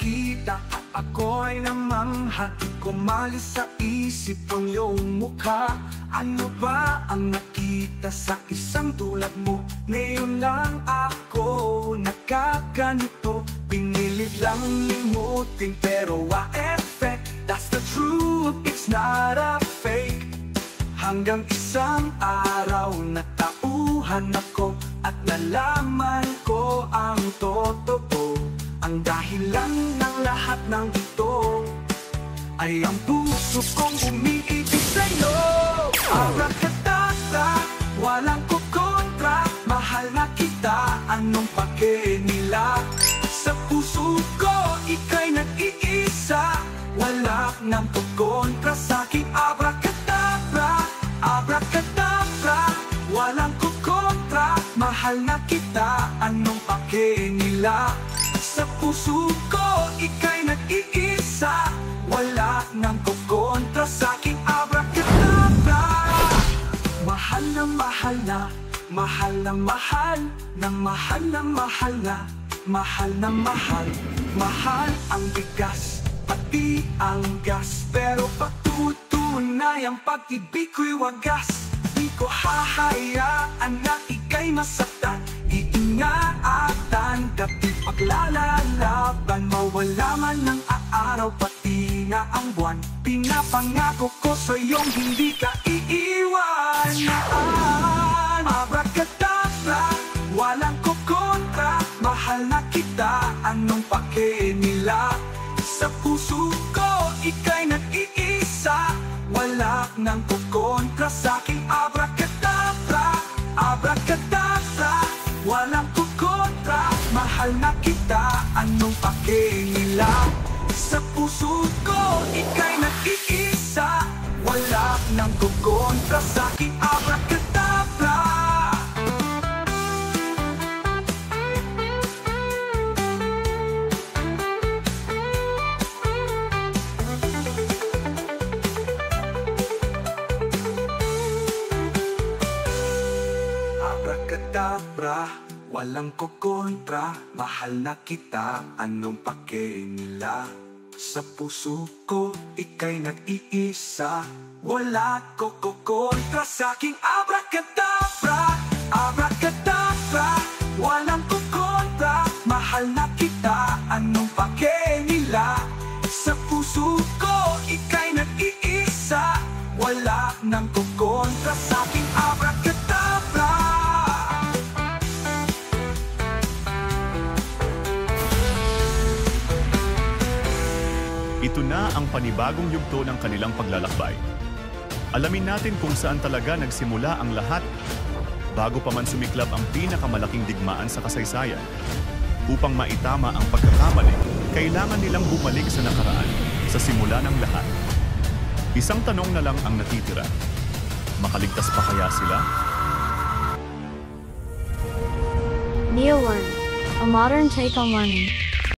nakita at ako'y namangha. Di ko malis sa isip ang iyong mukha. Ano ba ang nakita sa isang tulad mo? Ngayon lang ako nagkaganito. Pinilit lang limutin pero effect. That's the truth, it's not a fake. Hanggang isang araw natauhan ako at nalaman ko ang totoo. Ang dahilan ng lahat ng ito ay ang puso kong umiibig sa'yo. Abracadabra, walang kukontra. Mahal na kita, anong pake nila? Sa puso ko, ika'y nag-iisa. Wala nang kukontra sa'king abracadabra. Abracadabra, walang kukontra. Mahal na kita, anong pake nila? Sa puso ko, ika'y nag-iisa. Wala nang kukontra sa'king abracadabra. Mahal na mahal na, mahal na mahal, na mahal na mahal na, mahal na mahal. Mahal ang bigas, pati ang gas. Pero patutunay ang pag-ibig ko'y wagas. Di ko hahayaan na ika'y masaktan. Iingatan, dapat paglalalaban. Mawala man ng araw, pati na ang buwan. Pinapangako ko sa'yong hindi ka iiwan. Abracadabra, walang kukontra. Mahal na kita, anong pake nila? Sa puso ko, ika'y nag-iisa. Wala nang kukontra sa'king abracadabra. Abracadabra, walang kukontra. Mahal na kita, anong pake nila? Sa puso ko, ika'y nag-iisa. Wala nang kukontra sa'king abracadabra. Abracadabra, walang kukontra. Mahal na kita, anong pake nila? Sa puso ko, ika'y nag-iisa. Wala ko kukontra sa'king abracadabra. Abracadabra, walang kukontra. Mahal na kita, anong pake nila? Sa puso ko, ika'y nag-iisa. Wala nang kukontra sa'king abracadabra. Ito na ang panibagong yugto ng kanilang paglalakbay. Alamin natin kung saan talaga nagsimula ang lahat bago pa man sumiklab ang pinakamalaking digmaan sa kasaysayan. Upang maitama ang pagkakamali, kailangan nilang bumalik sa nakaraan, sa simula ng lahat. Isang tanong na lang ang natitira. Makaligtas pa kaya sila? Neo Learn, a modern take on learning.